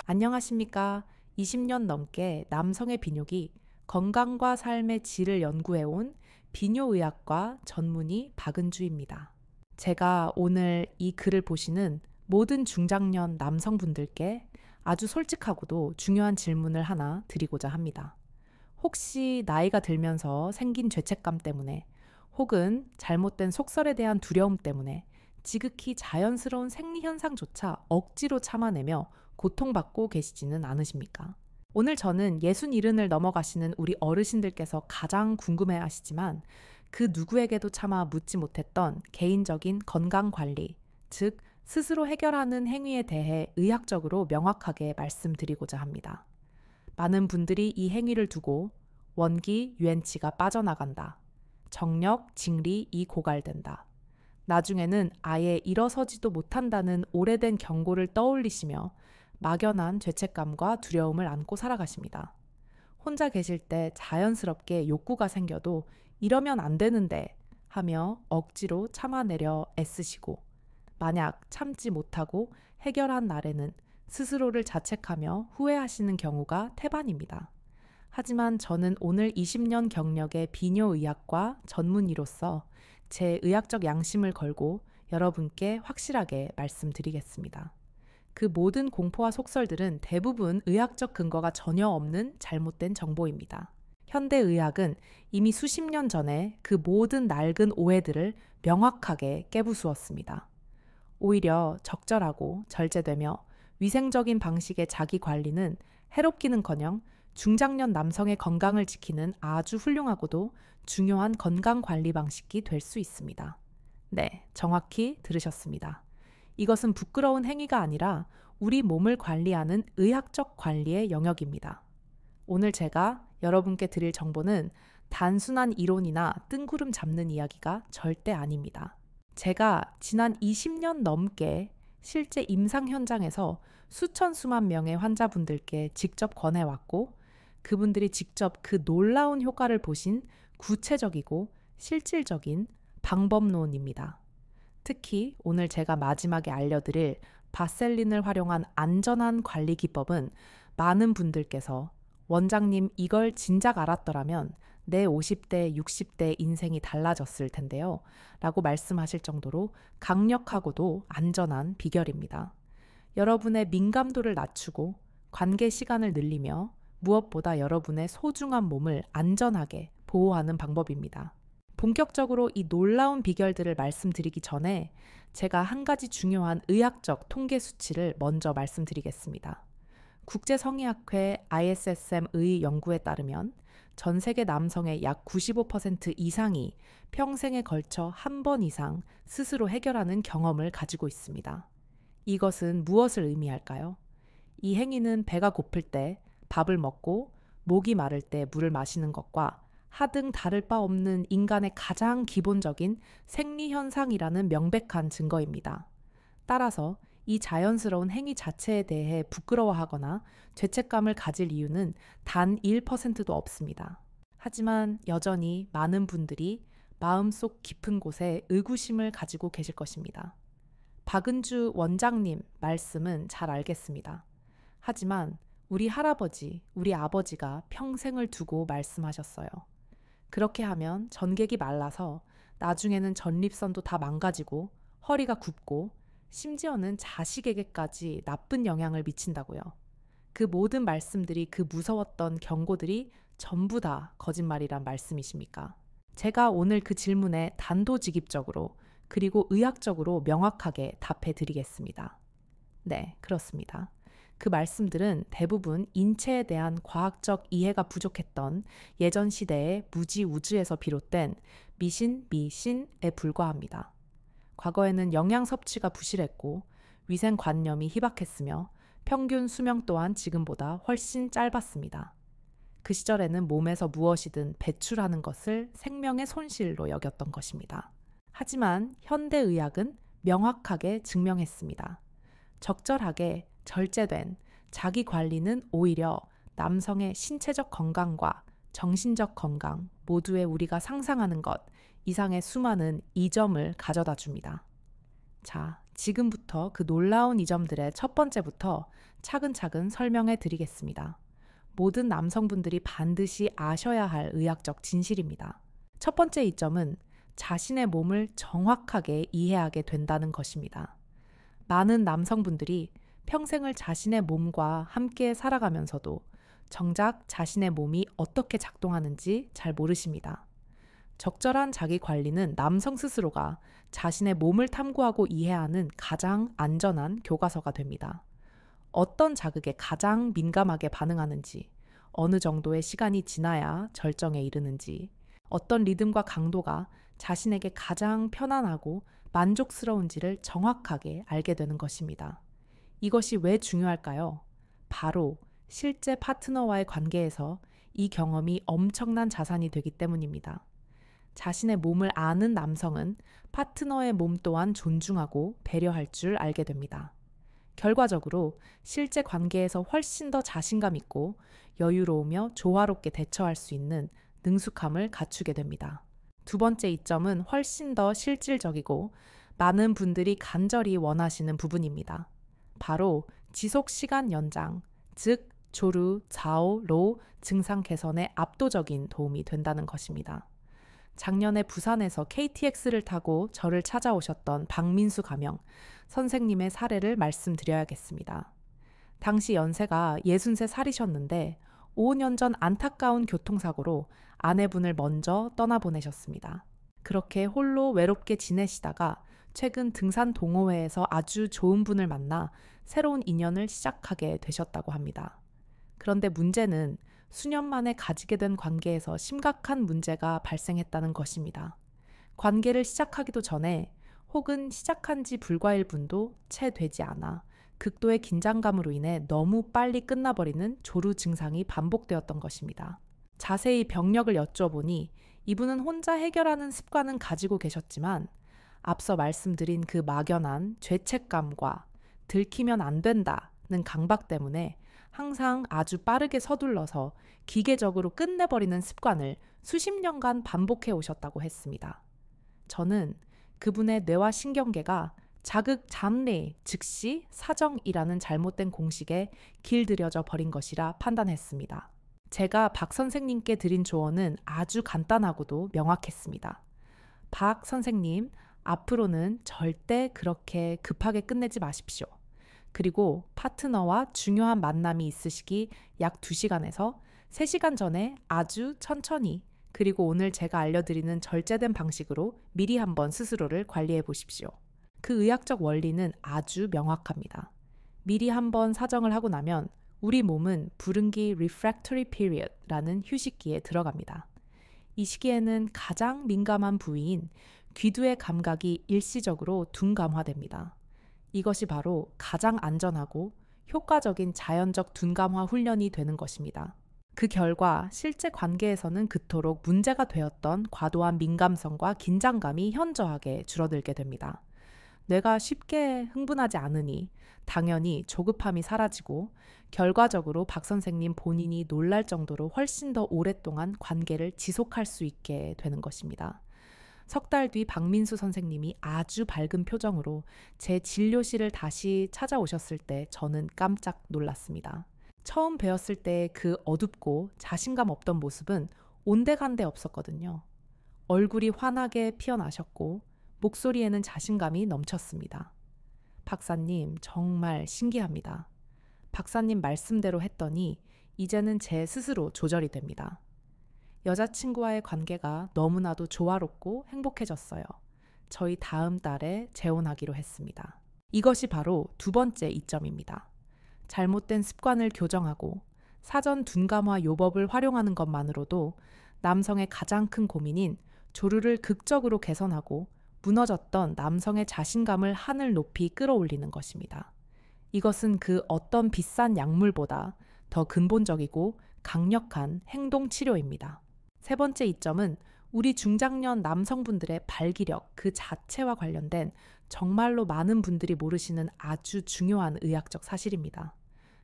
안녕하십니까. 20년 넘게 남성의 비뇨기, 건강과 삶의 질을 연구해온 비뇨의학과 전문의 박은주입니다. 제가 오늘 이 글을 보시는 모든 중장년 남성분들께 아주 솔직하고도 중요한 질문을 하나 드리고자 합니다. 혹시 나이가 들면서 생긴 죄책감 때문에 혹은 잘못된 속설에 대한 두려움 때문에 지극히 자연스러운 생리 현상조차 억지로 참아내며 고통받고 계시지는 않으십니까? 오늘 저는 67을 넘어가시는 우리 어르신들께서 가장 궁금해 하시지만 그 누구에게도 차마 묻지 못했던 개인적인 건강관리, 즉 스스로 해결하는 행위에 대해 의학적으로 명확하게 말씀드리고자 합니다. 많은 분들이 이 행위를 두고 원기, 유엔치가 빠져나간다. 정력, 징리, 이 고갈된다. 나중에는 아예 일어서지도 못한다는 오래된 경고를 떠올리시며 막연한 죄책감과 두려움을 안고 살아가십니다. 혼자 계실 때 자연스럽게 욕구가 생겨도 이러면 안 되는데 하며 억지로 참아내려 애쓰시고 만약 참지 못하고 해결한 날에는 스스로를 자책하며 후회하시는 경우가 태반입니다. 하지만 저는 오늘 20년 경력의 비뇨의학과 전문의로서 제 의학적 양심을 걸고 여러분께 확실하게 말씀드리겠습니다. 그 모든 공포와 속설들은 대부분 의학적 근거가 전혀 없는 잘못된 정보입니다. 현대의학은 이미 수십 년 전에 그 모든 낡은 오해들을 명확하게 깨부수었습니다. 오히려 적절하고 절제되며 위생적인 방식의 자기 관리는 해롭기는커녕 중장년 남성의 건강을 지키는 아주 훌륭하고도 중요한 건강관리 방식이 될 수 있습니다. 네, 정확히 들으셨습니다. 이것은 부끄러운 행위가 아니라 우리 몸을 관리하는 의학적 관리의 영역입니다. 오늘 제가 여러분께 드릴 정보는 단순한 이론이나 뜬구름 잡는 이야기가 절대 아닙니다. 제가 지난 20년 넘게 실제 임상 현장에서 수천 수만 명의 환자분들께 직접 권해왔고 그분들이 직접 그 놀라운 효과를 보신 구체적이고 실질적인 방법론입니다. 특히 오늘 제가 마지막에 알려드릴 바셀린을 활용한 안전한 관리 기법은 많은 분들께서 원장님 이걸 진작 알았더라면 내 50대, 60대 인생이 달라졌을 텐데요. 라고 말씀하실 정도로 강력하고도 안전한 비결입니다. 여러분의 민감도를 낮추고 관계 시간을 늘리며 무엇보다 여러분의 소중한 몸을 안전하게 보호하는 방법입니다. 본격적으로 이 놀라운 비결들을 말씀드리기 전에 제가 한 가지 중요한 의학적 통계 수치를 먼저 말씀드리겠습니다. 국제성의학회 ISSM의 연구에 따르면 전 세계 남성의 약 95% 이상이 평생에 걸쳐 한 번 이상 스스로 해결하는 경험을 가지고 있습니다. 이것은 무엇을 의미할까요? 이 행위는 배가 고플 때 밥을 먹고 목이 마를 때 물을 마시는 것과 하등 다를 바 없는 인간의 가장 기본적인 생리 현상이라는 명백한 증거입니다. 따라서 이 자연스러운 행위 자체에 대해 부끄러워하거나 죄책감을 가질 이유는 단 1%도 없습니다. 하지만 여전히 많은 분들이 마음속 깊은 곳에 의구심을 가지고 계실 것입니다. 박은주 원장님 말씀은 잘 알겠습니다. 하지만 우리 할아버지, 우리 아버지가 평생을 두고 말씀하셨어요. 그렇게 하면 전객이 말라서 나중에는 전립선도 다 망가지고 허리가 굽고 심지어는 자식에게까지 나쁜 영향을 미친다고요. 그 모든 말씀들이 그 무서웠던 경고들이 전부 다 거짓말이란 말씀이십니까? 제가 오늘 그 질문에 단도직입적으로 그리고 의학적으로 명확하게 답해 드리겠습니다. 네, 그렇습니다. 그 말씀들은 대부분 인체에 대한 과학적 이해가 부족했던 예전 시대의 무지우주에서 비롯된 미신에 불과합니다. 과거에는 영양 섭취가 부실했고 위생관념이 희박했으며 평균 수명 또한 지금보다 훨씬 짧았습니다. 그 시절에는 몸에서 무엇이든 배출하는 것을 생명의 손실로 여겼던 것입니다. 하지만 현대의학은 명확하게 증명했습니다. 적절하게 절제된 자기 관리는 오히려 남성의 신체적 건강과 정신적 건강 모두에 우리가 상상하는 것 이상의 수많은 이점을 가져다 줍니다. 자, 지금부터 그 놀라운 이 점들의 첫 번째부터 차근차근 설명해 드리겠습니다. 모든 남성분들이 반드시 아셔야 할 의학적 진실입니다. 첫 번째 이점은 자신의 몸을 정확하게 이해하게 된다는 것입니다. 많은 남성분들이 평생을 자신의 몸과 함께 살아가면서도 정작 자신의 몸이 어떻게 작동하는지 잘 모르십니다. 적절한 자기 관리는 남성 스스로가 자신의 몸을 탐구하고 이해하는 가장 안전한 교과서가 됩니다. 어떤 자극에 가장 민감하게 반응하는지, 어느 정도의 시간이 지나야 절정에 이르는지, 어떤 리듬과 강도가 자신에게 가장 편안하고 만족스러운지를 정확하게 알게 되는 것입니다. 이것이 왜 중요할까요? 바로 실제 파트너와의 관계에서 이 경험이 엄청난 자산이 되기 때문입니다. 자신의 몸을 아는 남성은 파트너의 몸 또한 존중하고 배려할 줄 알게 됩니다. 결과적으로 실제 관계에서 훨씬 더 자신감 있고 여유로우며 조화롭게 대처할 수 있는 능숙함을 갖추게 됩니다. 두 번째 이점은 훨씬 더 실질적이고 많은 분들이 간절히 원하시는 부분입니다. 바로 지속 시간 연장, 즉 조루, 좌우, 로 증상 개선에 압도적인 도움이 된다는 것입니다. 작년에 부산에서 KTX를 타고 저를 찾아오셨던 박민수 가명 선생님의 사례를 말씀드려야겠습니다. 당시 연세가 63살이셨는데 5년 전 안타까운 교통사고로 아내분을 먼저 떠나보내셨습니다. 그렇게 홀로 외롭게 지내시다가 최근 등산 동호회에서 아주 좋은 분을 만나 새로운 인연을 시작하게 되셨다고 합니다. 그런데 문제는 수년 만에 가지게 된 관계에서 심각한 문제가 발생했다는 것입니다. 관계를 시작하기도 전에 혹은 시작한 지 불과일 분도 채 되지 않아 극도의 긴장감으로 인해 너무 빨리 끝나버리는 조루 증상이 반복되었던 것입니다. 자세히 병력을 여쭈어보니 이분은 혼자 해결하는 습관은 가지고 계셨지만 앞서 말씀드린 그 막연한 죄책감과 들키면 안 된다는 강박 때문에 항상 아주 빠르게 서둘러서 기계적으로 끝내버리는 습관을 수십 년간 반복해 오셨다고 했습니다. 저는 그분의 뇌와 신경계가 자극 잠내, 즉시 사정이라는 잘못된 공식에 길들여져 버린 것이라 판단했습니다. 제가 박 선생님께 드린 조언은 아주 간단하고도 명확했습니다. 박 선생님, 앞으로는 절대 그렇게 급하게 끝내지 마십시오. 그리고 파트너와 중요한 만남이 있으시기 약 2시간에서 3시간 전에 아주 천천히, 그리고 오늘 제가 알려드리는 절제된 방식으로 미리 한번 스스로를 관리해 보십시오. 그 의학적 원리는 아주 명확합니다. 미리 한번 사정을 하고 나면 우리 몸은 불응기 refractory period라는 휴식기에 들어갑니다. 이 시기에는 가장 민감한 부위인 귀두의 감각이 일시적으로 둔감화됩니다. 이것이 바로 가장 안전하고 효과적인 자연적 둔감화 훈련이 되는 것입니다. 그 결과 실제 관계에서는 그토록 문제가 되었던 과도한 민감성과 긴장감이 현저하게 줄어들게 됩니다. 뇌가 쉽게 흥분하지 않으니 당연히 조급함이 사라지고 결과적으로 박 선생님 본인이 놀랄 정도로 훨씬 더 오랫동안 관계를 지속할 수 있게 되는 것입니다. 석 달 뒤 박민수 선생님이 아주 밝은 표정으로 제 진료실을 다시 찾아오셨을 때 저는 깜짝 놀랐습니다. 처음 뵈었을 때 그 어둡고 자신감 없던 모습은 온데간데 없었거든요. 얼굴이 환하게 피어나셨고 목소리에는 자신감이 넘쳤습니다. 박사님, 정말 신기합니다. 박사님 말씀대로 했더니 이제는 제 스스로 조절이 됩니다. 여자친구와의 관계가 너무나도 조화롭고 행복해졌어요. 저희 다음 달에 재혼하기로 했습니다. 이것이 바로 두 번째 이점입니다. 잘못된 습관을 교정하고 사전 둔감화 요법을 활용하는 것만으로도 남성의 가장 큰 고민인 조루를 극적으로 개선하고 무너졌던 남성의 자신감을 하늘 높이 끌어올리는 것입니다. 이것은 그 어떤 비싼 약물보다 더 근본적이고 강력한 행동 치료입니다. 세 번째 이점은 우리 중장년 남성분들의 발기력 그 자체와 관련된 정말로 많은 분들이 모르시는 아주 중요한 의학적 사실입니다.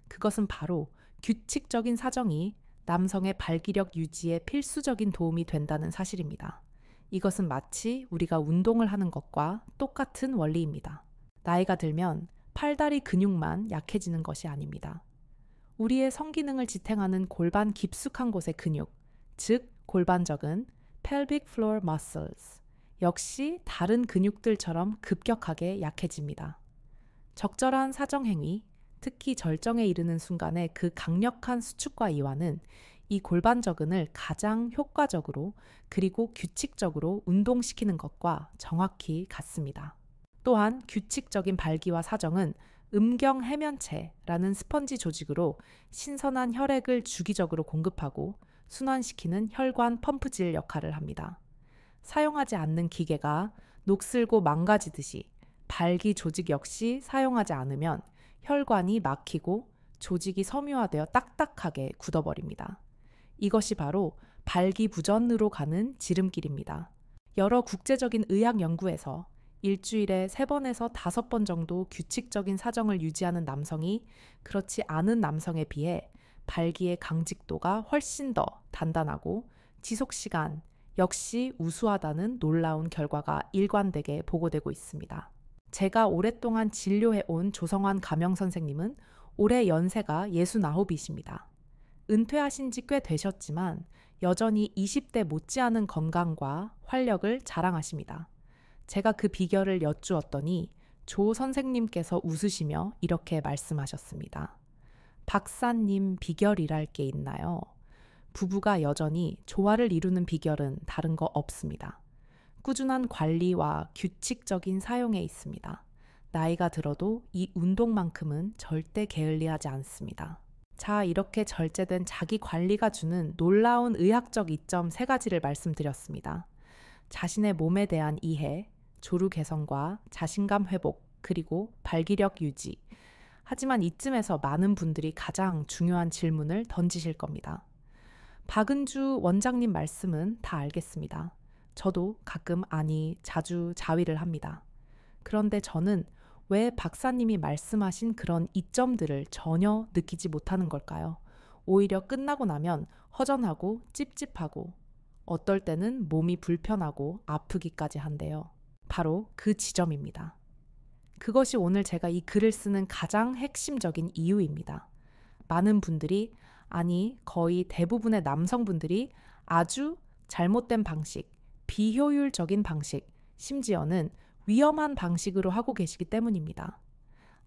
그것은 바로 규칙적인 사정이 남성의 발기력 유지에 필수적인 도움이 된다는 사실입니다. 이것은 마치 우리가 운동을 하는 것과 똑같은 원리입니다. 나이가 들면 팔다리 근육만 약해지는 것이 아닙니다. 우리의 성기능을 지탱하는 골반 깊숙한 곳의 근육, 즉 골반적은 pelvic floor muscles, 역시 다른 근육들처럼 급격하게 약해집니다. 적절한 사정행위, 특히 절정에 이르는 순간의 그 강력한 수축과 이완은 이 골반저근을 가장 효과적으로 그리고 규칙적으로 운동시키는 것과 정확히 같습니다. 또한 규칙적인 발기와 사정은 음경 해면체라는 스펀지 조직으로 신선한 혈액을 주기적으로 공급하고 순환시키는 혈관 펌프질 역할을 합니다. 사용하지 않는 기계가 녹슬고 망가지듯이 발기 조직 역시 사용하지 않으면 혈관이 막히고 조직이 섬유화되어 딱딱하게 굳어버립니다. 이것이 바로 발기부전으로 가는 지름길입니다. 여러 국제적인 의학 연구에서 일주일에 3번에서 5번 정도 규칙적인 사정을 유지하는 남성이 그렇지 않은 남성에 비해 발기의 강직도가 훨씬 더 단단하고 지속시간 역시 우수하다는 놀라운 결과가 일관되게 보고되고 있습니다. 제가 오랫동안 진료해온 조성환 가명 선생님은 올해 연세가 69이십니다. 은퇴하신 지 꽤 되셨지만 여전히 20대 못지않은 건강과 활력을 자랑하십니다. 제가 그 비결을 여쭈었더니 조 선생님께서 웃으시며 이렇게 말씀하셨습니다. 박사님 비결이랄 게 있나요? 부부가 여전히 조화를 이루는 비결은 다른 거 없습니다. 꾸준한 관리와 규칙적인 사용에 있습니다. 나이가 들어도 이 운동만큼은 절대 게을리하지 않습니다. 자, 이렇게 절제된 자기 관리가 주는 놀라운 의학적 이점 3가지를 말씀드렸습니다. 자신의 몸에 대한 이해, 조루 개선과 자신감 회복, 그리고 발기력 유지. 하지만 이쯤에서 많은 분들이 가장 중요한 질문을 던지실 겁니다. 박은주 원장님 말씀은 다 알겠습니다. 저도 가끔 자주 자위를 합니다. 그런데 저는 왜 박사님이 말씀하신 그런 이점들을 전혀 느끼지 못하는 걸까요? 오히려 끝나고 나면 허전하고 찝찝하고 어떨 때는 몸이 불편하고 아프기까지 한대요. 바로 그 지점입니다. 그것이 오늘 제가 이 글을 쓰는 가장 핵심적인 이유입니다. 많은 분들이, 거의 대부분의 남성분들이 아주 잘못된 방식, 비효율적인 방식, 심지어는 위험한 방식으로 하고 계시기 때문입니다.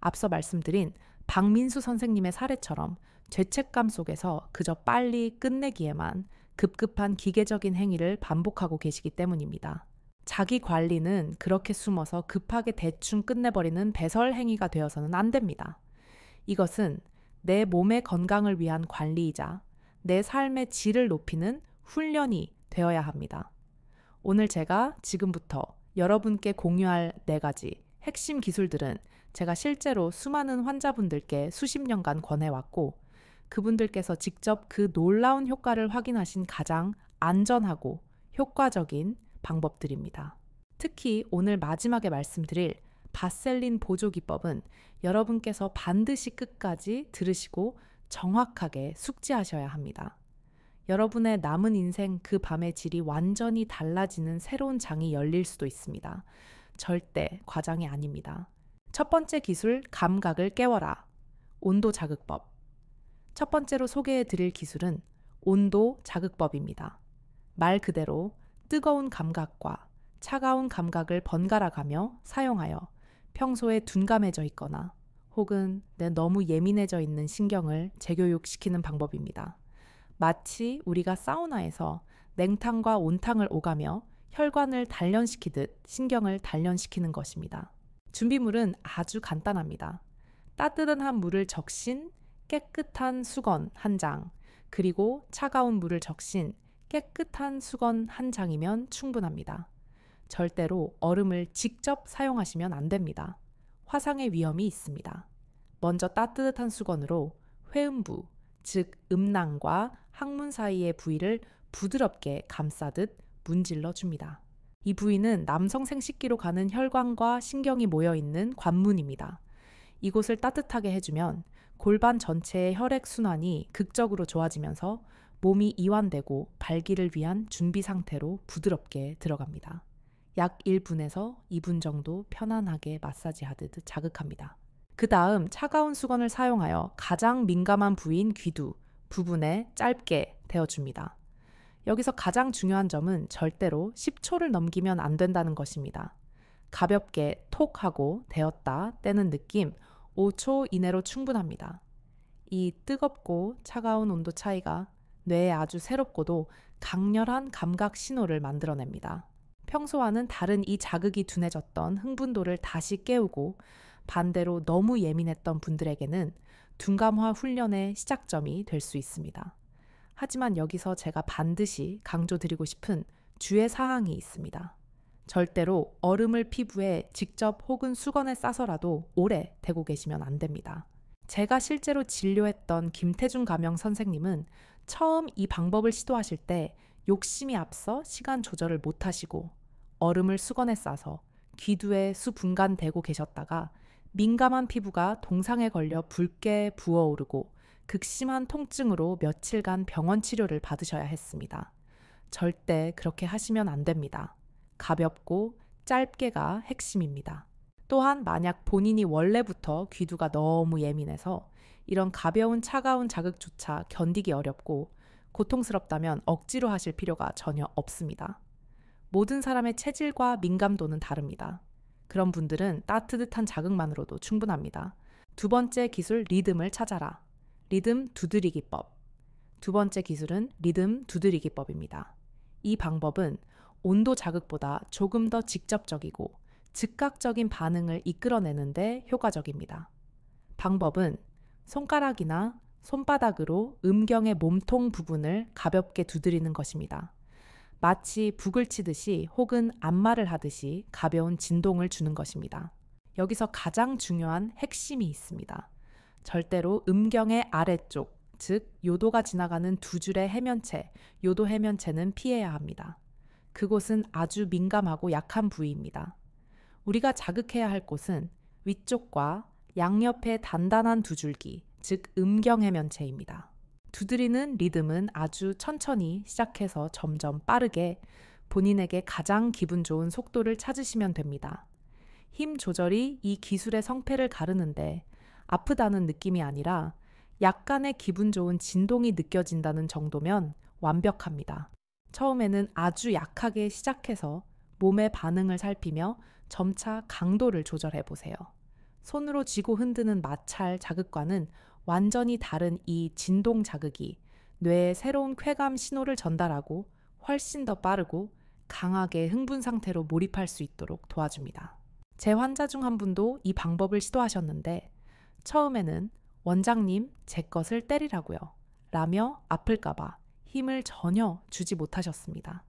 앞서 말씀드린 박민수 선생님의 사례처럼 죄책감 속에서 그저 빨리 끝내기에만 급급한 기계적인 행위를 반복하고 계시기 때문입니다. 자기 관리는 그렇게 숨어서 급하게 대충 끝내버리는 배설 행위가 되어서는 안 됩니다. 이것은 내 몸의 건강을 위한 관리이자 내 삶의 질을 높이는 훈련이 되어야 합니다. 오늘 제가 지금부터 여러분께 공유할 4가지 핵심 기술들은 제가 실제로 수많은 환자분들께 수십 년간 권해왔고 그분들께서 직접 그 놀라운 효과를 확인하신 가장 안전하고 효과적인 방법들입니다. 특히 오늘 마지막에 말씀드릴 바셀린 보조 기법은 여러분께서 반드시 끝까지 들으시고 정확하게 숙지하셔야 합니다. 여러분의 남은 인생 그 밤의 질이 완전히 달라지는 새로운 장이 열릴 수도 있습니다. 절대 과장이 아닙니다. 첫 번째 기술, 감각을 깨워라. 온도 자극법. 첫 번째로 소개해 드릴 기술은 온도 자극법입니다. 말 그대로 뜨거운 감각과 차가운 감각을 번갈아 가며 사용하여 평소에 둔감해져 있거나 혹은 너무 예민해져 있는 신경을 재교육시키는 방법입니다. 마치 우리가 사우나에서 냉탕과 온탕을 오가며 혈관을 단련시키듯 신경을 단련시키는 것입니다. 준비물은 아주 간단합니다. 따뜻한 물을 적신 깨끗한 수건 1장, 그리고 차가운 물을 적신 깨끗한 수건 1장이면 충분합니다. 절대로 얼음을 직접 사용하시면 안 됩니다. 화상의 위험이 있습니다. 먼저 따뜻한 수건으로 회음부, 즉 음낭과 항문 사이의 부위를 부드럽게 감싸듯 문질러 줍니다. 이 부위는 남성 생식기로 가는 혈관과 신경이 모여있는 관문입니다. 이곳을 따뜻하게 해주면 골반 전체의 혈액 순환이 극적으로 좋아지면서 몸이 이완되고 발기를 위한 준비 상태로 부드럽게 들어갑니다. 약 1분에서 2분 정도 편안하게 마사지하듯 자극합니다. 그 다음 차가운 수건을 사용하여 가장 민감한 부위인 귀두 부분에 짧게 대어줍니다. 여기서 가장 중요한 점은 절대로 10초를 넘기면 안 된다는 것입니다. 가볍게 톡 하고 대었다 떼는 느낌 5초 이내로 충분합니다. 이 뜨겁고 차가운 온도 차이가 뇌에 아주 새롭고도 강렬한 감각 신호를 만들어냅니다. 평소와는 다른 이 자극이 둔해졌던 흥분도를 다시 깨우고 반대로 너무 예민했던 분들에게는 둔감화 훈련의 시작점이 될 수 있습니다. 하지만 여기서 제가 반드시 강조드리고 싶은 주의 사항이 있습니다. 절대로 얼음을 피부에 직접 혹은 수건에 싸서라도 오래 대고 계시면 안 됩니다. 제가 실제로 진료했던 김태중 가명 선생님은 처음 이 방법을 시도하실 때 욕심이 앞서 시간 조절을 못하시고 얼음을 수건에 싸서 귀두에 수분간 대고 계셨다가 민감한 피부가 동상에 걸려 붉게 부어오르고 극심한 통증으로 며칠간 병원 치료를 받으셔야 했습니다. 절대 그렇게 하시면 안 됩니다. 가볍고 짧게가 핵심입니다. 또한 만약 본인이 원래부터 귀두가 너무 예민해서 이런 가벼운 차가운 자극조차 견디기 어렵고 고통스럽다면 억지로 하실 필요가 전혀 없습니다. 모든 사람의 체질과 민감도는 다릅니다. 그런 분들은 따뜻한 자극만으로도 충분합니다. 두 번째 기술 리듬을 찾아라. 리듬 두드리기법. 두 번째 기술은 리듬 두드리기법입니다. 이 방법은 온도 자극보다 조금 더 직접적이고 즉각적인 반응을 이끌어내는데 효과적입니다. 방법은 손가락이나 손바닥으로 음경의 몸통 부분을 가볍게 두드리는 것입니다. 마치 북을 치듯이 혹은 안마를 하듯이 가벼운 진동을 주는 것입니다. 여기서 가장 중요한 핵심이 있습니다. 절대로 음경의 아래쪽, 즉 요도가 지나가는 두 줄의 해면체, 요도 해면체는 피해야 합니다. 그곳은 아주 민감하고 약한 부위입니다. 우리가 자극해야 할 곳은 위쪽과 양옆의 단단한 두 줄기, 즉 음경 해면체입니다. 두드리는 리듬은 아주 천천히 시작해서 점점 빠르게 본인에게 가장 기분 좋은 속도를 찾으시면 됩니다. 힘 조절이 이 기술의 성패를 가르는데 아프다는 느낌이 아니라 약간의 기분 좋은 진동이 느껴진다는 정도면 완벽합니다. 처음에는 아주 약하게 시작해서 몸의 반응을 살피며 점차 강도를 조절해 보세요. 손으로 쥐고 흔드는 마찰 자극과는 완전히 다른 이 진동 자극이 뇌에 새로운 쾌감 신호를 전달하고 훨씬 더 빠르고 강하게 흥분 상태로 몰입할 수 있도록 도와줍니다. 제 환자 중 한 분도 이 방법을 시도하셨는데 처음에는 원장님 제 것을 때리라고요 라며 아플까봐 힘을 전혀 주지 못하셨습니다.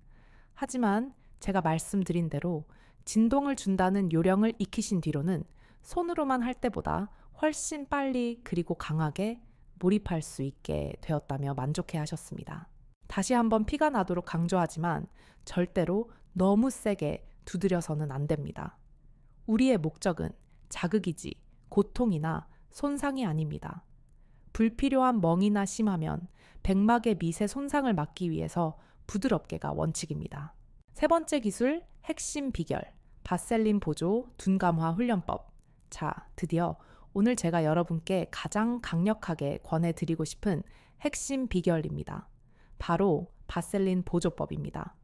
하지만 제가 말씀드린 대로 진동을 준다는 요령을 익히신 뒤로는 손으로만 할 때보다 훨씬 빨리 그리고 강하게 몰입할 수 있게 되었다며 만족해 하셨습니다. 다시 한번 피가 나도록 강조하지만 절대로 너무 세게 두드려서는 안 됩니다. 우리의 목적은 자극이지 고통이나 손상이 아닙니다. 불필요한 멍이나 심하면 백막의 미세 손상을 막기 위해서 부드럽게가 원칙입니다. 세 번째 기술, 핵심 비결, 바셀린 보조 둔감화 훈련법. 자, 드디어 오늘 제가 여러분께 가장 강력하게 권해드리고 싶은 핵심 비결입니다. 바로 바셀린 보조법입니다.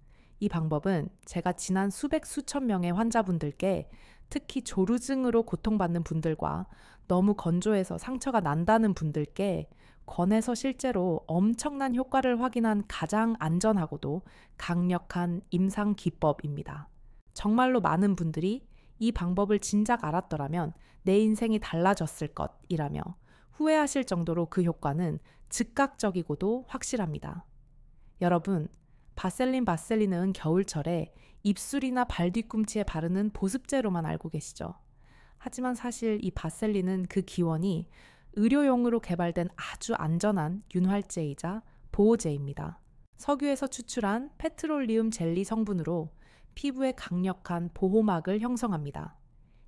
이 방법은 제가 지난 수백 수천 명의 환자분들께 특히 조루증으로 고통받는 분들과 너무 건조해서 상처가 난다는 분들께 권해서 실제로 엄청난 효과를 확인한 가장 안전하고도 강력한 임상 기법입니다. 정말로 많은 분들이 이 방법을 진작 알았더라면 내 인생이 달라졌을 것이라며 후회하실 정도로 그 효과는 즉각적이고도 확실합니다. 여러분, 바셀린은 겨울철에 입술이나 발 뒤꿈치에 바르는 보습제로만 알고 계시죠? 하지만 사실 이 바셀린은 그 기원이 의료용으로 개발된 아주 안전한 윤활제이자 보호제입니다. 석유에서 추출한 페트롤리움 젤리 성분으로 피부에 강력한 보호막을 형성합니다.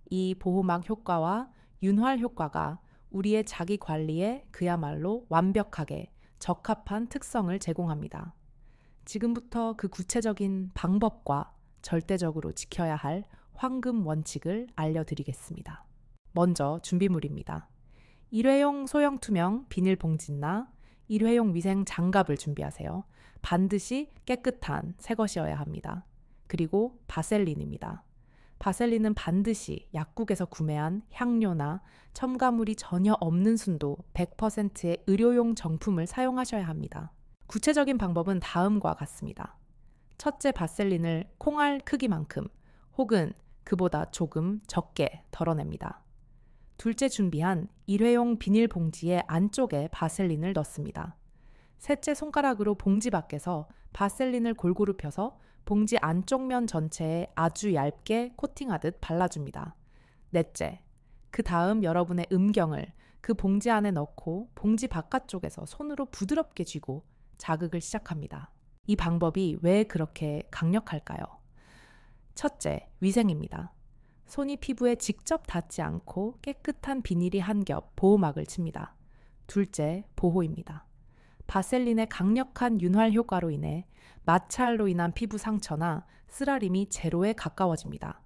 이 보호막 효과와 윤활 효과가 우리의 자기 관리에 그야말로 완벽하게 적합한 특성을 제공합니다. 지금부터 그 구체적인 방법과 절대적으로 지켜야 할 황금 원칙을 알려드리겠습니다. 먼저 준비물입니다. 일회용 소형 투명 비닐봉지나 일회용 위생 장갑을 준비하세요. 반드시 깨끗한 새 것이어야 합니다. 그리고 바셀린입니다. 바셀린은 반드시 약국에서 구매한 향료나 첨가물이 전혀 없는 순도 100%의 의료용 정품을 사용하셔야 합니다. 구체적인 방법은 다음과 같습니다. 첫째, 바셀린을 콩알 크기만큼 혹은 그보다 조금 적게 덜어냅니다. 둘째, 준비한 일회용 비닐봉지의 안쪽에 바셀린을 넣습니다. 셋째, 손가락으로 봉지 밖에서 바셀린을 골고루 펴서 봉지 안쪽 면 전체에 아주 얇게 코팅하듯 발라줍니다. 넷째, 그 다음 여러분의 음경을 그 봉지 안에 넣고 봉지 바깥쪽에서 손으로 부드럽게 쥐고 자극을 시작합니다. 이 방법이 왜 그렇게 강력할까요? 첫째, 위생입니다. 손이 피부에 직접 닿지 않고 깨끗한 비닐이 한 겹 보호막을 칩니다. 둘째, 보호입니다. 바셀린의 강력한 윤활 효과로 인해 마찰로 인한 피부 상처나 쓰라림이 제로에 가까워집니다.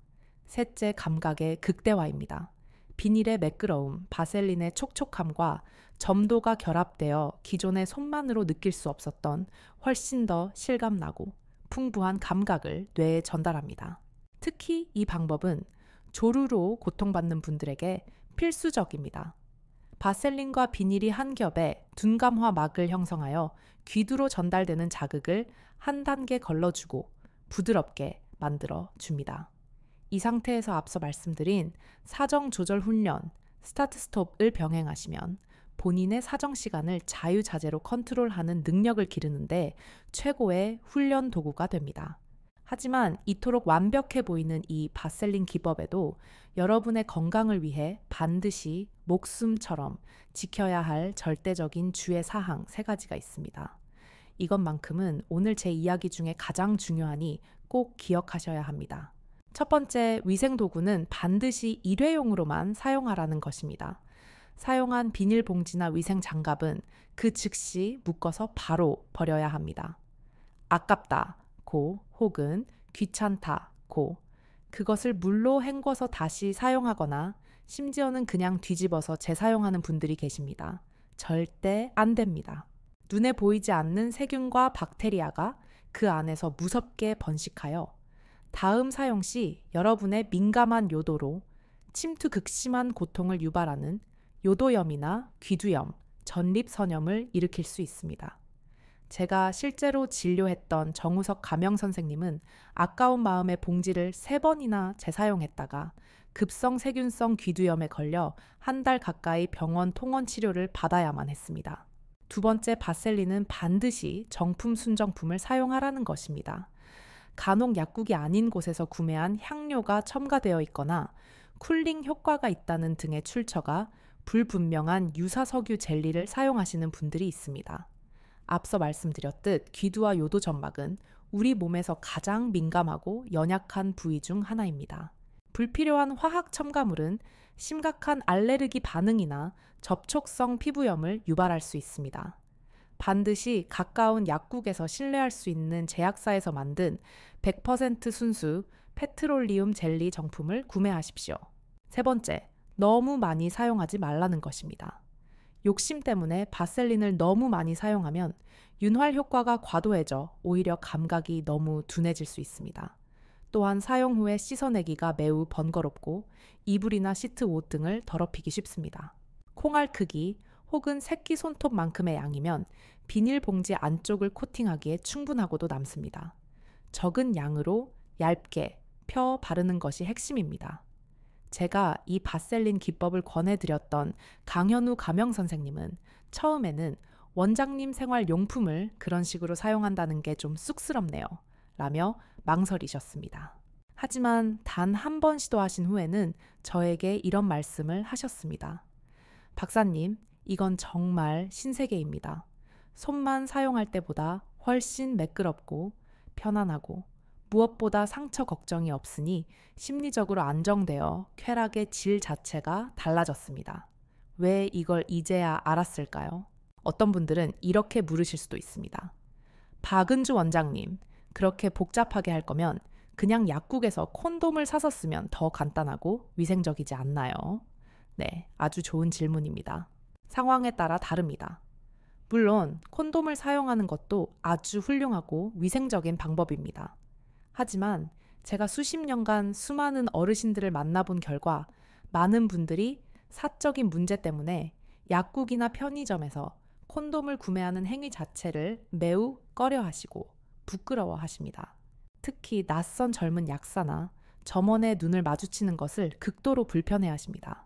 셋째, 감각의 극대화입니다. 비닐의 매끄러움, 바셀린의 촉촉함과 점도가 결합되어 기존의 손만으로 느낄 수 없었던 훨씬 더 실감나고 풍부한 감각을 뇌에 전달합니다. 특히 이 방법은 조루로 고통받는 분들에게 필수적입니다. 바셀린과 비닐이 한 겹에 둔감화 막을 형성하여 귀두로 전달되는 자극을 한 단계 걸러주고 부드럽게 만들어 줍니다. 이 상태에서 앞서 말씀드린 사정 조절 훈련, 스타트 스톱을 병행하시면 본인의 사정 시간을 자유자재로 컨트롤하는 능력을 기르는데 최고의 훈련 도구가 됩니다. 하지만 이토록 완벽해 보이는 이 바셀린 기법에도 여러분의 건강을 위해 반드시 목숨처럼 지켜야 할 절대적인 주의 사항 3가지가 있습니다. 이것만큼은 오늘 제 이야기 중에 가장 중요하니 꼭 기억하셔야 합니다. 첫 번째, 위생 도구는 반드시 일회용으로만 사용하라는 것입니다. 사용한 비닐봉지나 위생 장갑은 그 즉시 묶어서 바로 버려야 합니다. 아깝다 고 혹은 귀찮다 고 그것을 물로 헹궈서 다시 사용하거나 심지어는 그냥 뒤집어서 재사용하는 분들이 계십니다. 절대 안 됩니다. 눈에 보이지 않는 세균과 박테리아가 그 안에서 무섭게 번식하여 다음 사용 시 여러분의 민감한 요도로 침투 극심한 고통을 유발하는 요도염이나 귀두염, 전립선염을 일으킬 수 있습니다. 제가 실제로 진료했던 정우석 가명 선생님은 아까운 마음에 봉지를 3번이나 재사용했다가 급성 세균성 귀두염에 걸려 1달 가까이 병원 통원 치료를 받아야만 했습니다. 두 번째, 바셀린은 반드시 정품 순정품을 사용하라는 것입니다. 간혹 약국이 아닌 곳에서 구매한 향료가 첨가되어 있거나 쿨링 효과가 있다는 등의 출처가 불분명한 유사석유 젤리를 사용하시는 분들이 있습니다. 앞서 말씀드렸듯 귀두와 요도 점막은 우리 몸에서 가장 민감하고 연약한 부위 중 하나입니다. 불필요한 화학 첨가물은 심각한 알레르기 반응이나 접촉성 피부염을 유발할 수 있습니다. 반드시 가까운 약국에서 신뢰할 수 있는 제약사에서 만든 100% 순수 페트롤리움 젤리 정품을 구매하십시오. 세 번째, 너무 많이 사용하지 말라는 것입니다. 욕심 때문에 바셀린을 너무 많이 사용하면 윤활 효과가 과도해져 오히려 감각이 너무 둔해질 수 있습니다. 또한 사용 후에 씻어내기가 매우 번거롭고 이불이나 시트 옷 등을 더럽히기 쉽습니다. 콩알 크기 혹은 새끼 손톱만큼의 양이면 비닐봉지 안쪽을 코팅하기에 충분하고도 남습니다. 적은 양으로 얇게 펴 바르는 것이 핵심입니다. 제가 이 바셀린 기법을 권해드렸던 강현우 가명 선생님은 처음에는 원장님 생활용품을 그런 식으로 사용한다는 게 좀 쑥스럽네요 라며 망설이셨습니다. 하지만 단 한 번 시도하신 후에는 저에게 이런 말씀을 하셨습니다. 박사님, 이건 정말 신세계입니다. 손만 사용할 때보다 훨씬 매끄럽고 편안하고 무엇보다 상처 걱정이 없으니 심리적으로 안정되어 쾌락의 질 자체가 달라졌습니다. 왜 이걸 이제야 알았을까요? 어떤 분들은 이렇게 물으실 수도 있습니다. 박은주 원장님, 그렇게 복잡하게 할 거면 그냥 약국에서 콘돔을 사서 쓰면 더 간단하고 위생적이지 않나요? 네, 아주 좋은 질문입니다. 상황에 따라 다릅니다. 물론 콘돔을 사용하는 것도 아주 훌륭하고 위생적인 방법입니다. 하지만 제가 수십 년간 수많은 어르신들을 만나본 결과 많은 분들이 사적인 문제 때문에 약국이나 편의점에서 콘돔을 구매하는 행위 자체를 매우 꺼려하시고 부끄러워하십니다. 특히 낯선 젊은 약사나 점원의 눈을 마주치는 것을 극도로 불편해하십니다.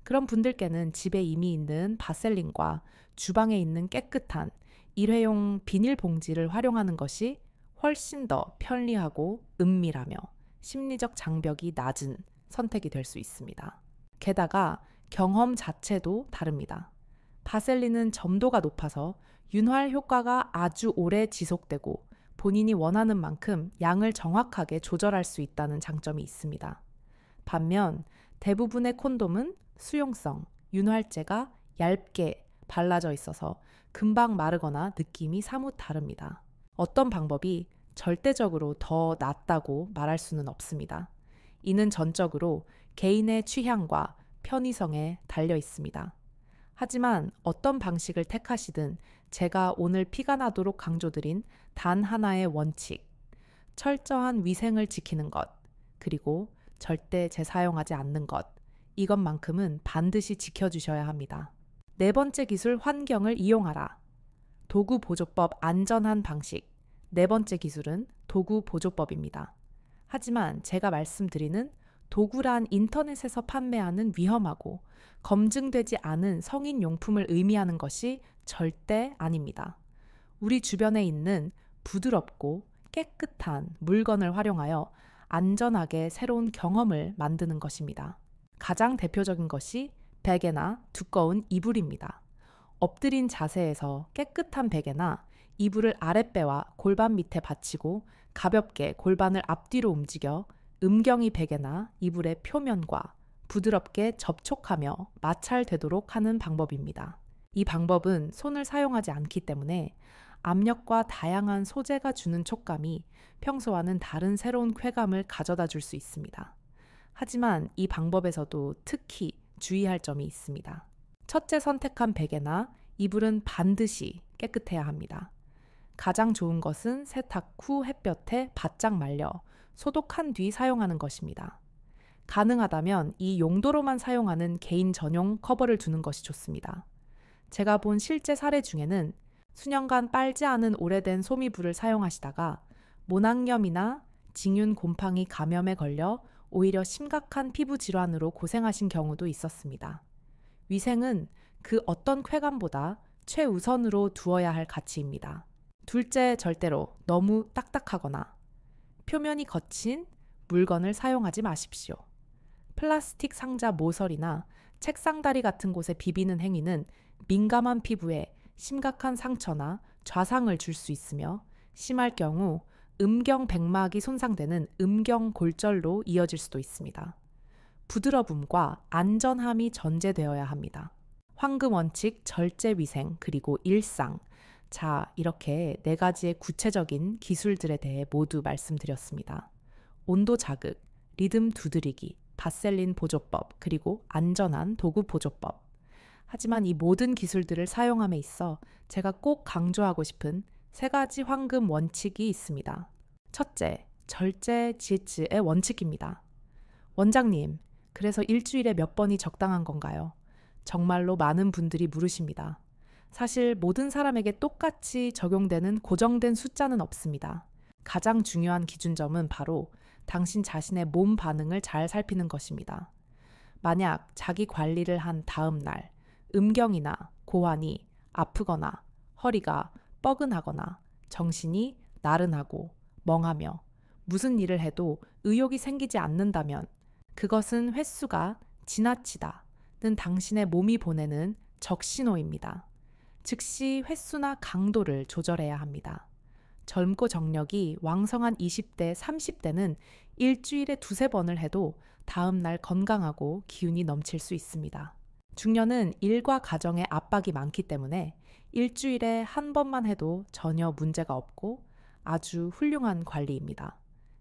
그런 분들께는 집에 이미 있는 바셀린과 주방에 있는 깨끗한 일회용 비닐봉지를 활용하는 것이 훨씬 더 편리하고 은밀하며 심리적 장벽이 낮은 선택이 될 수 있습니다. 게다가 경험 자체도 다릅니다. 바셀린은 점도가 높아서 윤활 효과가 아주 오래 지속되고 본인이 원하는 만큼 양을 정확하게 조절할 수 있다는 장점이 있습니다. 반면 대부분의 콘돔은 수용성, 윤활제가 얇게 발라져 있어서 금방 마르거나 느낌이 사뭇 다릅니다. 어떤 방법이 절대적으로 더 낫다고 말할 수는 없습니다. 이는 전적으로 개인의 취향과 편의성에 달려 있습니다. 하지만 어떤 방식을 택하시든 제가 오늘 피가 나도록 강조드린 단 하나의 원칙, 철저한 위생을 지키는 것, 그리고 절대 재사용하지 않는 것, 이것만큼은 반드시 지켜주셔야 합니다. 네 번째 기술, 환경을 이용하라. 도구 보조법 안전한 방식. 네 번째 기술은 도구 보조법입니다. 하지만 제가 말씀드리는 도구란 인터넷에서 판매하는 위험하고 검증되지 않은 성인용품을 의미하는 것이 절대 아닙니다. 우리 주변에 있는 부드럽고 깨끗한 물건을 활용하여 안전하게 새로운 경험을 만드는 것입니다. 가장 대표적인 것이 베개나 두꺼운 이불입니다. 엎드린 자세에서 깨끗한 베개나 이불을 아랫배와 골반 밑에 받치고 가볍게 골반을 앞뒤로 움직여 음경이 베개나 이불의 표면과 부드럽게 접촉하며 마찰되도록 하는 방법입니다. 이 방법은 손을 사용하지 않기 때문에 압력과 다양한 소재가 주는 촉감이 평소와는 다른 새로운 쾌감을 가져다 줄 수 있습니다. 하지만 이 방법에서도 특히 주의할 점이 있습니다. 첫째 선택한 베개나 이불은 반드시 깨끗해야 합니다. 가장 좋은 것은 세탁 후 햇볕에 바짝 말려 소독한 뒤 사용하는 것입니다. 가능하다면 이 용도로만 사용하는 개인 전용 커버를 두는 것이 좋습니다. 제가 본 실제 사례 중에는 수년간 빨지 않은 오래된 소미불을 사용하시다가 모낭염이나 징윤 곰팡이 감염에 걸려 오히려 심각한 피부 질환으로 고생하신 경우도 있었습니다. 위생은 그 어떤 쾌감보다 최우선으로 두어야 할 가치입니다. 둘째, 절대로 너무 딱딱하거나 표면이 거친 물건을 사용하지 마십시오. 플라스틱 상자 모서리나 책상 다리 같은 곳에 비비는 행위는 민감한 피부에 심각한 상처나 좌상을 줄 수 있으며 심할 경우 음경백막이 손상되는 음경골절로 이어질 수도 있습니다. 부드러움과 안전함이 전제되어야 합니다. 황금 원칙, 절제 위생, 그리고 일상. 자, 이렇게 네 가지의 구체적인 기술들에 대해 모두 말씀드렸습니다. 온도 자극, 리듬 두드리기, 바셀린 보조법, 그리고 안전한 도구 보조법. 하지만 이 모든 기술들을 사용함에 있어 제가 꼭 강조하고 싶은 세 가지 황금 원칙이 있습니다. 첫째, 절제 지츠의 원칙입니다. 원장님, 그래서 일주일에 몇 번이 적당한 건가요? 정말로 많은 분들이 물으십니다. 사실 모든 사람에게 똑같이 적용되는 고정된 숫자는 없습니다. 가장 중요한 기준점은 바로 당신 자신의 몸 반응을 잘 살피는 것입니다. 만약 자기 관리를 한 다음 날 음경이나 고환이 아프거나 허리가 뻐근하거나 정신이 나른하고 멍하며 무슨 일을 해도 의욕이 생기지 않는다면 그것은 횟수가 지나치다는 당신의 몸이 보내는 적신호입니다. 즉시 횟수나 강도를 조절해야 합니다. 젊고 정력이 왕성한 20대, 30대는 일주일에 두세 번을 해도 다음 날 건강하고 기운이 넘칠 수 있습니다. 중년은 일과 가정에 압박이 많기 때문에 일주일에 한 번만 해도 전혀 문제가 없고 아주 훌륭한 관리입니다.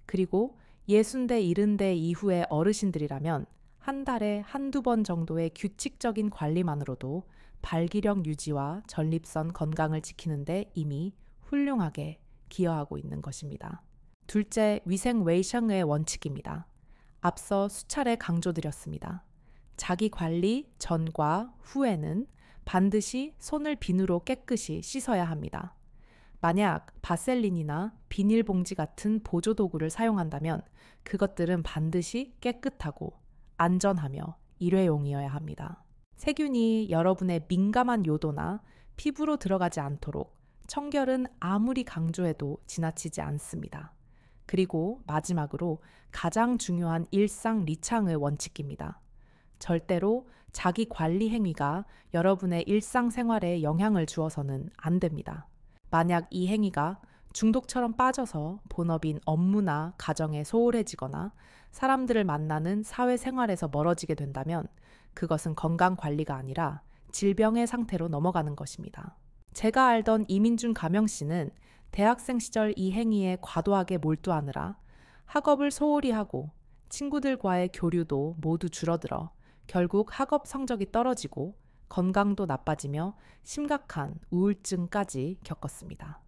그리고 60대, 70대 이후의 어르신들이라면 한 달에 한두 번 정도의 규칙적인 관리만으로도 발기력 유지와 전립선 건강을 지키는데 이미 훌륭하게 기여하고 있는 것입니다. 둘째, 위생 웨이샹의 원칙입니다. 앞서 수차례 강조드렸습니다. 자기 관리 전과 후에는 반드시 손을 비누로 깨끗이 씻어야 합니다. 만약 바셀린이나 비닐봉지 같은 보조도구를 사용한다면 그것들은 반드시 깨끗하고 안전하며 일회용이어야 합니다. 세균이 여러분의 민감한 요도나 피부로 들어가지 않도록 청결은 아무리 강조해도 지나치지 않습니다. 그리고 마지막으로 가장 중요한 일상 리창의 원칙입니다. 절대로 자기 관리 행위가 여러분의 일상생활에 영향을 주어서는 안 됩니다. 만약 이 행위가 중독처럼 빠져서 본업인 업무나 가정에 소홀해지거나 사람들을 만나는 사회생활에서 멀어지게 된다면 그것은 건강관리가 아니라 질병의 상태로 넘어가는 것입니다. 제가 알던 이민준 가명 씨는 대학생 시절 이 행위에 과도하게 몰두하느라 학업을 소홀히 하고 친구들과의 교류도 모두 줄어들어 결국 학업 성적이 떨어지고 건강도 나빠지며 심각한 우울증까지 겪었습니다.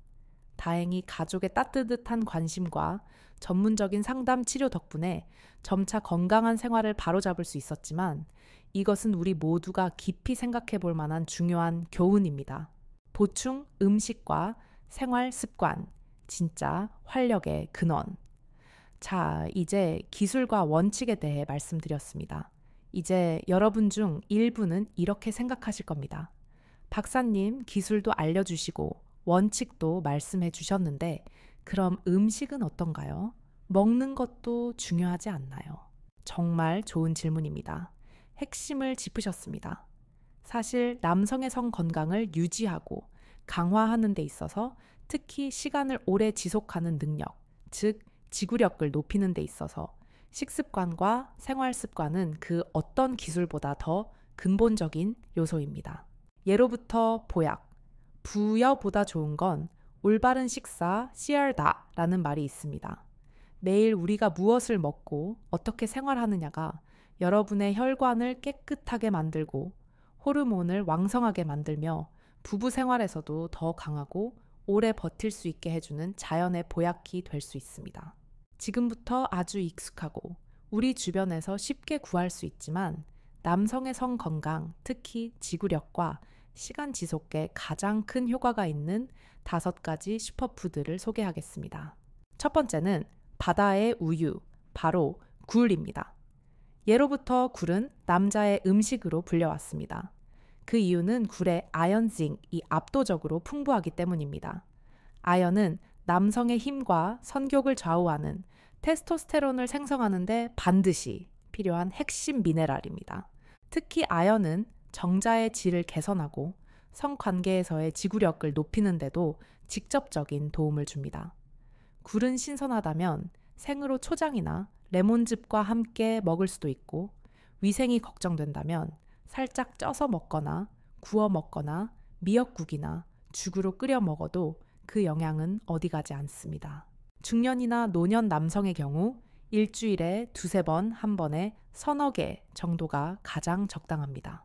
다행히 가족의 따뜻한 관심과 전문적인 상담 치료 덕분에 점차 건강한 생활을 바로잡을 수 있었지만 이것은 우리 모두가 깊이 생각해 볼 만한 중요한 교훈입니다. 보충 음식과 생활 습관, 진짜 활력의 근원. 자, 이제 기술과 원칙에 대해 말씀드렸습니다. 이제 여러분 중 일부는 이렇게 생각하실 겁니다. 박사님, 기술도 알려주시고 원칙도 말씀해 주셨는데 그럼 음식은 어떤가요? 먹는 것도 중요하지 않나요? 정말 좋은 질문입니다. 핵심을 짚으셨습니다. 사실 남성의 성 건강을 유지하고 강화하는 데 있어서 특히 시간을 오래 지속하는 능력, 즉 지구력을 높이는 데 있어서 식습관과 생활습관은 그 어떤 기술보다 더 근본적인 요소입니다. 예로부터 보약, 부여보다 좋은 건 올바른 식사, 씨알다라는 말이 있습니다. 매일 우리가 무엇을 먹고 어떻게 생활하느냐가 여러분의 혈관을 깨끗하게 만들고 호르몬을 왕성하게 만들며 부부 생활에서도 더 강하고 오래 버틸 수 있게 해주는 자연의 보약이 될 수 있습니다. 지금부터 아주 익숙하고 우리 주변에서 쉽게 구할 수 있지만 남성의 성 건강, 특히 지구력과 시간 지속에 가장 큰 효과가 있는 5가지 슈퍼푸드를 소개하겠습니다. 첫 번째는 바다의 우유, 바로 굴입니다. 예로부터 굴은 남자의 음식으로 불려왔습니다. 그 이유는 굴의 아연징이 압도적으로 풍부하기 때문입니다. 아연은 남성의 힘과 성욕을 좌우하는 테스토스테론을 생성하는 데 반드시 필요한 핵심 미네랄입니다. 특히 아연은 정자의 질을 개선하고 성관계에서의 지구력을 높이는 데도 직접적인 도움을 줍니다. 굴은 신선하다면 생으로 초장이나 레몬즙과 함께 먹을 수도 있고 위생이 걱정된다면 살짝 쪄서 먹거나 구워 먹거나 미역국이나 죽으로 끓여 먹어도 그 영향은 어디 가지 않습니다. 중년이나 노년 남성의 경우 일주일에 2-3번 한 번에 3-4개 정도가 가장 적당합니다.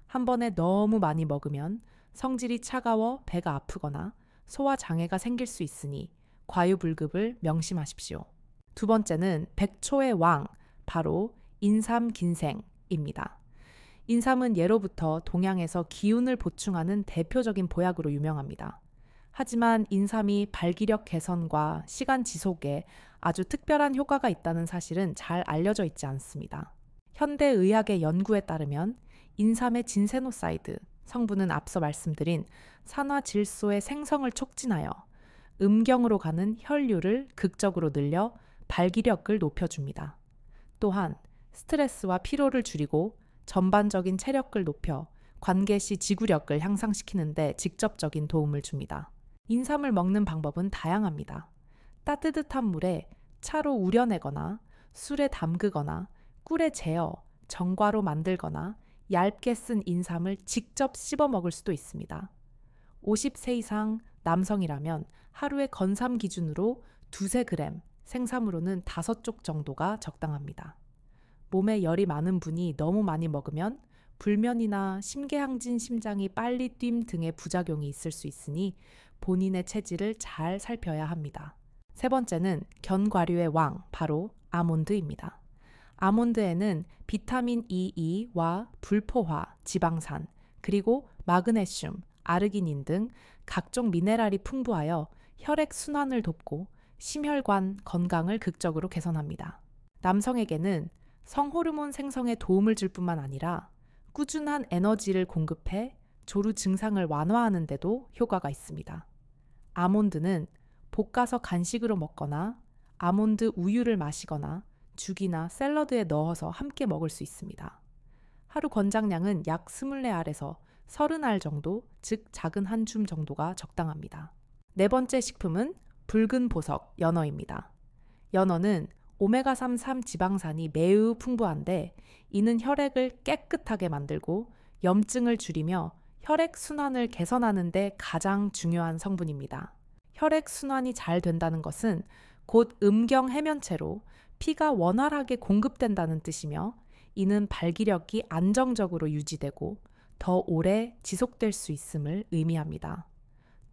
한 번에 너무 많이 먹으면 성질이 차가워 배가 아프거나 소화장애가 생길 수 있으니 과유불급을 명심하십시오. 두 번째는 백초의 왕, 바로 인삼긴생입니다. 인삼은 예로부터 동양에서 기운을 보충하는 대표적인 보약으로 유명합니다. 하지만 인삼이 발기력 개선과 시간 지속에 아주 특별한 효과가 있다는 사실은 잘 알려져 있지 않습니다. 현대의학의 연구에 따르면 인삼의 진세노사이드 성분은 앞서 말씀드린 산화질소의 생성을 촉진하여 음경으로 가는 혈류를 극적으로 늘려 발기력을 높여줍니다. 또한 스트레스와 피로를 줄이고 전반적인 체력을 높여 관계 시 지구력을 향상시키는 데 직접적인 도움을 줍니다. 인삼을 먹는 방법은 다양합니다. 따뜻한 물에 차로 우려내거나 술에 담그거나 꿀에 재어 정과로 만들거나 얇게 쓴 인삼을 직접 씹어 먹을 수도 있습니다. 50세 이상 남성이라면 하루에 건삼 기준으로 2-3g, 생삼으로는 5쪽 정도가 적당합니다. 몸에 열이 많은 분이 너무 많이 먹으면 불면이나 심계항진 심장이 빨리 뛴 등의 부작용이 있을 수 있으니 본인의 체질을 잘 살펴야 합니다. 세 번째는 견과류의 왕, 바로 아몬드입니다. 아몬드에는 비타민 E와 불포화, 지방산, 그리고 마그네슘, 아르기닌 등 각종 미네랄이 풍부하여 혈액 순환을 돕고 심혈관 건강을 극적으로 개선합니다. 남성에게는 성호르몬 생성에 도움을 줄 뿐만 아니라 꾸준한 에너지를 공급해 조루 증상을 완화하는 데도 효과가 있습니다. 아몬드는 볶아서 간식으로 먹거나 아몬드 우유를 마시거나 죽이나 샐러드에 넣어서 함께 먹을 수 있습니다. 하루 권장량은 약 24알에서 30알 정도, 즉 작은 한 줌 정도가 적당합니다. 네 번째 식품은 붉은 보석, 연어입니다. 연어는 오메가3 3지방산이 매우 풍부한데 이는 혈액을 깨끗하게 만들고 염증을 줄이며 혈액 순환을 개선하는 데 가장 중요한 성분입니다. 혈액 순환이 잘 된다는 것은 곧 음경 해면체로 피가 원활하게 공급된다는 뜻이며 이는 발기력이 안정적으로 유지되고 더 오래 지속될 수 있음을 의미합니다.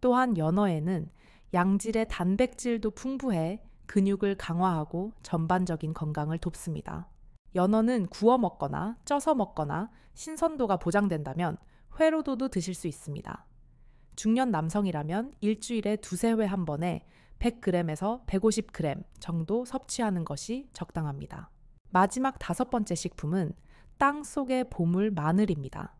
또한 연어에는 양질의 단백질도 풍부해 근육을 강화하고 전반적인 건강을 돕습니다. 연어는 구워 먹거나 쪄서 먹거나 신선도가 보장된다면 회로도도 드실 수 있습니다. 중년 남성이라면 일주일에 2~3회 한 번에 100g에서 150g 정도 섭취하는 것이 적당합니다. 마지막 5번째 식품은 땅 속의 보물 마늘입니다.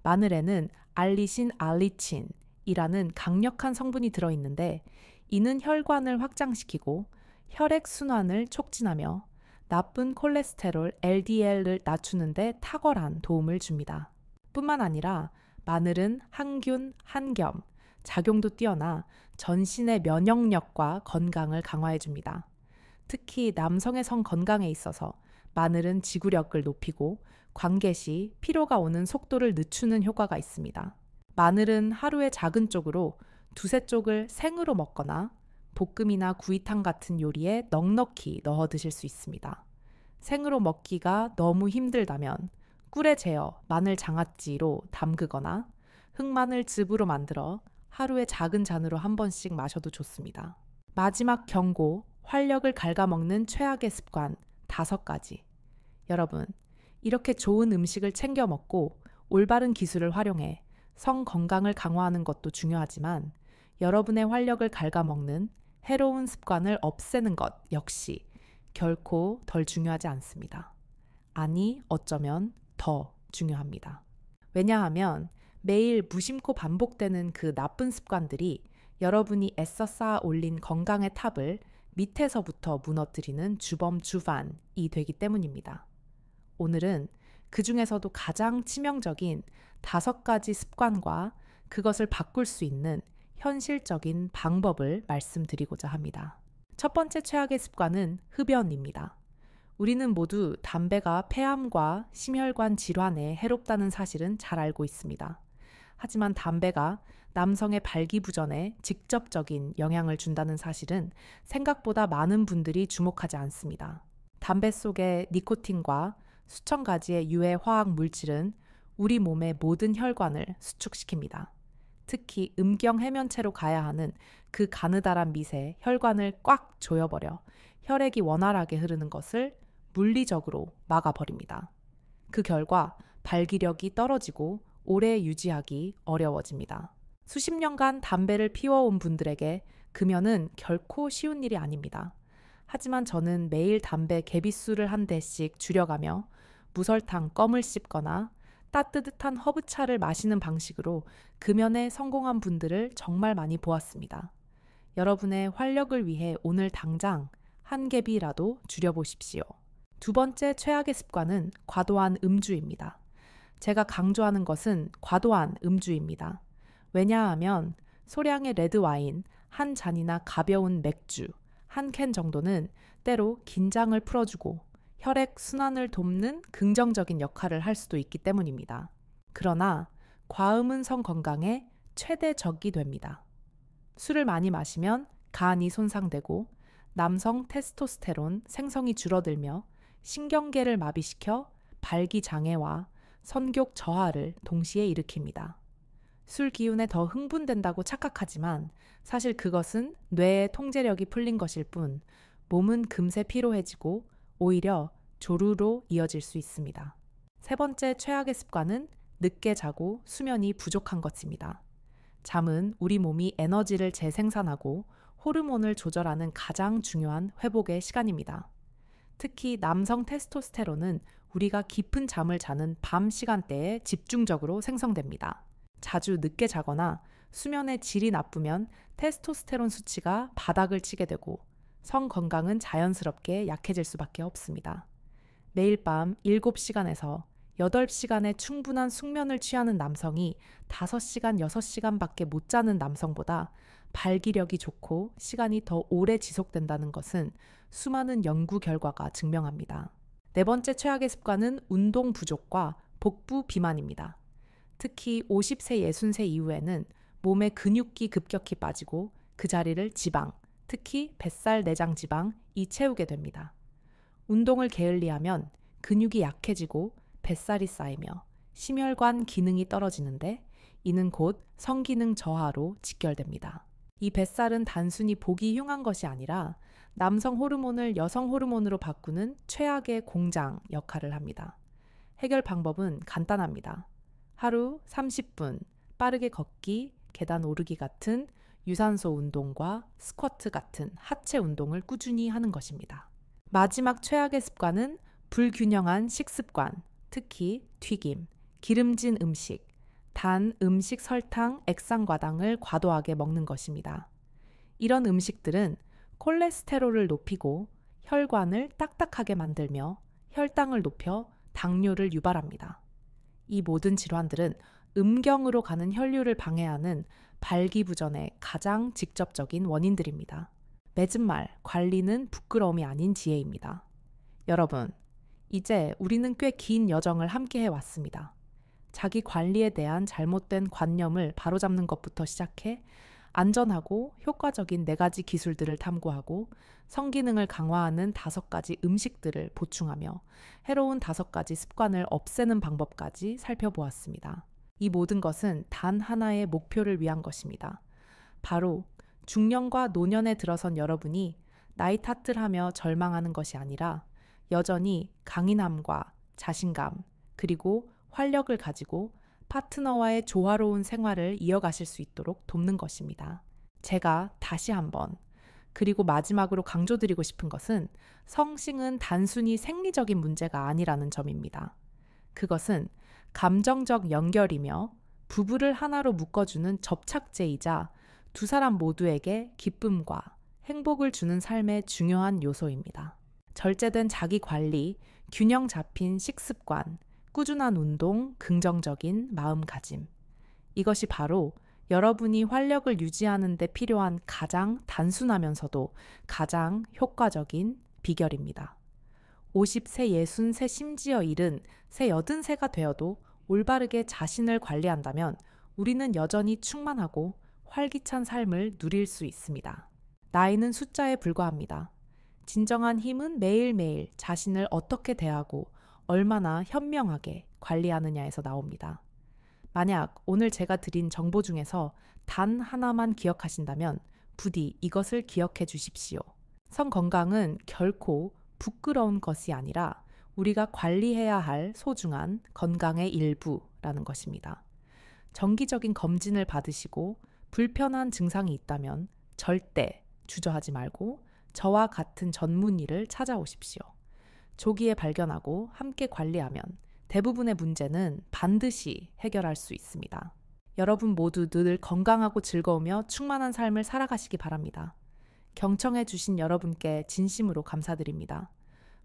마늘에는 알리신 알리친이라는 강력한 성분이 들어있는데 이는 혈관을 확장시키고 혈액 순환을 촉진하며 나쁜 콜레스테롤 LDL을 낮추는 데 탁월한 도움을 줍니다. 뿐만 아니라 마늘은 항균, 한겸, 작용도 뛰어나 전신의 면역력과 건강을 강화해 줍니다. 특히 남성의 성 건강에 있어서 마늘은 지구력을 높이고 관계 시 피로가 오는 속도를 늦추는 효과가 있습니다. 마늘은 하루에 작은 쪽으로 2~3쪽을 생으로 먹거나 볶음이나 구이탕 같은 요리에 넉넉히 넣어 드실 수 있습니다. 생으로 먹기가 너무 힘들다면 꿀에 재어 마늘 장아찌로 담그거나 흑마늘즙으로 만들어 하루에 작은 잔으로 한 번씩 마셔도 좋습니다. 마지막 경고, 활력을 갉아먹는 최악의 습관 5가지. 여러분, 이렇게 좋은 음식을 챙겨 먹고 올바른 기술을 활용해 성 건강을 강화하는 것도 중요하지만 여러분의 활력을 갉아먹는 해로운 습관을 없애는 것 역시 결코 덜 중요하지 않습니다. 아니, 어쩌면 더 중요합니다. 왜냐하면 매일 무심코 반복되는 그 나쁜 습관들이 여러분이 애써 쌓아 올린 건강의 탑을 밑에서부터 무너뜨리는 주범 주반이 되기 때문입니다. 오늘은 그 중에서도 가장 치명적인 5가지 습관과 그것을 바꿀 수 있는 현실적인 방법을 말씀드리고자 합니다. 첫 번째 최악의 습관은 흡연입니다. 우리는 모두 담배가 폐암과 심혈관 질환에 해롭다는 사실은 잘 알고 있습니다. 하지만 담배가 남성의 발기부전에 직접적인 영향을 준다는 사실은 생각보다 많은 분들이 주목하지 않습니다. 담배 속의 니코틴과 수천 가지의 유해 화학 물질은 우리 몸의 모든 혈관을 수축시킵니다. 특히 음경 해면체로 가야 하는 그 가느다란 밑에 혈관을 꽉 조여버려 혈액이 원활하게 흐르는 것을 물리적으로 막아버립니다. 그 결과 발기력이 떨어지고 오래 유지하기 어려워집니다. 수십 년간 담배를 피워온 분들에게 금연은 결코 쉬운 일이 아닙니다. 하지만 저는 매일 담배 개비수를 한 대씩 줄여가며 무설탕 껌을 씹거나 따뜻한 허브차를 마시는 방식으로 금연에 성공한 분들을 정말 많이 보았습니다. 여러분의 활력을 위해 오늘 당장 한 개비라도 줄여보십시오. 두 번째 최악의 습관은 과도한 음주입니다. 제가 강조하는 것은 과도한 음주입니다. 왜냐하면 소량의 레드와인, 한 잔이나 가벼운 맥주, 한 캔 정도는 때로 긴장을 풀어주고 혈액 순환을 돕는 긍정적인 역할을 할 수도 있기 때문입니다. 그러나 과음은 성 건강의 최대 적이 됩니다. 술을 많이 마시면 간이 손상되고 남성 테스토스테론 생성이 줄어들며 신경계를 마비시켜 발기장애와 성욕 저하를 동시에 일으킵니다. 술 기운에 더 흥분된다고 착각하지만 사실 그것은 뇌의 통제력이 풀린 것일 뿐 몸은 금세 피로해지고 오히려 조루로 이어질 수 있습니다. 세 번째 최악의 습관은 늦게 자고 수면이 부족한 것입니다. 잠은 우리 몸이 에너지를 재생산하고 호르몬을 조절하는 가장 중요한 회복의 시간입니다. 특히 남성 테스토스테론은 우리가 깊은 잠을 자는 밤 시간대에 집중적으로 생성됩니다. 자주 늦게 자거나 수면의 질이 나쁘면 테스토스테론 수치가 바닥을 치게 되고 성 건강은 자연스럽게 약해질 수밖에 없습니다. 매일 밤 7시간에서 8시간의 충분한 숙면을 취하는 남성이 5시간, 6시간밖에 못 자는 남성보다 발기력이 좋고 시간이 더 오래 지속된다는 것은 수많은 연구 결과가 증명합니다. 네 번째 최악의 습관은 운동 부족과 복부 비만입니다. 특히 50세, 60세 이후에는 몸의 근육기 급격히 빠지고 그 자리를 지방, 특히 뱃살 내장 지방이 채우게 됩니다. 운동을 게을리하면 근육이 약해지고 뱃살이 쌓이며 심혈관 기능이 떨어지는데 이는 곧 성기능 저하로 직결됩니다. 이 뱃살은 단순히 보기 흉한 것이 아니라 남성 호르몬을 여성 호르몬으로 바꾸는 최악의 공장 역할을 합니다. 해결 방법은 간단합니다. 하루 30분 빠르게 걷기, 계단 오르기 같은 유산소 운동과 스쿼트 같은 하체 운동을 꾸준히 하는 것입니다. 마지막 최악의 습관은 불균형한 식습관, 특히 튀김, 기름진 음식, 단, 음식, 설탕, 액상과당을 과도하게 먹는 것입니다. 이런 음식들은 콜레스테롤을 높이고 혈관을 딱딱하게 만들며 혈당을 높여 당뇨를 유발합니다. 이 모든 질환들은 음경으로 가는 혈류를 방해하는 발기부전의 가장 직접적인 원인들입니다. 맺은 말, 관리는 부끄러움이 아닌 지혜입니다. 여러분, 이제 우리는 꽤 긴 여정을 함께 해왔습니다. 자기 관리에 대한 잘못된 관념을 바로잡는 것부터 시작해 안전하고 효과적인 4가지 기술들을 탐구하고 성기능을 강화하는 5가지 음식들을 보충하며 해로운 5가지 습관을 없애는 방법까지 살펴보았습니다. 이 모든 것은 단 하나의 목표를 위한 것입니다. 바로 중년과 노년에 들어선 여러분이 나이 탓을 하며 절망하는 것이 아니라 여전히 강인함과 자신감 그리고 활력을 가지고 파트너와의 조화로운 생활을 이어가실 수 있도록 돕는 것입니다. 제가 다시 한번 그리고 마지막으로 강조드리고 싶은 것은 성싱은 단순히 생리적인 문제가 아니라는 점입니다. 그것은 감정적 연결이며 부부를 하나로 묶어주는 접착제이자 두 사람 모두에게 기쁨과 행복을 주는 삶의 중요한 요소입니다. 절제된 자기 관리, 균형 잡힌 식습관, 꾸준한 운동, 긍정적인 마음가짐. 이것이 바로 여러분이 활력을 유지하는 데 필요한 가장 단순하면서도 가장 효과적인 비결입니다. 50세, 60세, 심지어 70세, 80세가 되어도 올바르게 자신을 관리한다면 우리는 여전히 충만하고 활기찬 삶을 누릴 수 있습니다. 나이는 숫자에 불과합니다. 진정한 힘은 매일매일 자신을 어떻게 대하고 얼마나 현명하게 관리하느냐에서 나옵니다. 만약 오늘 제가 드린 정보 중에서 단 하나만 기억하신다면 부디 이것을 기억해 주십시오. 성건강은 결코 부끄러운 것이 아니라 우리가 관리해야 할 소중한 건강의 일부라는 것입니다. 정기적인 검진을 받으시고 불편한 증상이 있다면 절대 주저하지 말고 저와 같은 전문의를 찾아오십시오. 조기에 발견하고 함께 관리하면 대부분의 문제는 반드시 해결할 수 있습니다. 여러분 모두 늘 건강하고 즐거우며 충만한 삶을 살아가시기 바랍니다. 경청해 주신 여러분께 진심으로 감사드립니다.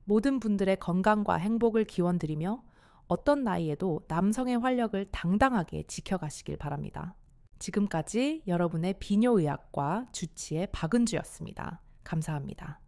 모든 분들의 건강과 행복을 기원드리며 어떤 나이에도 남성의 활력을 당당하게 지켜가시길 바랍니다. 지금까지 여러분의 비뇨의학과 주치의 박은주였습니다. 감사합니다.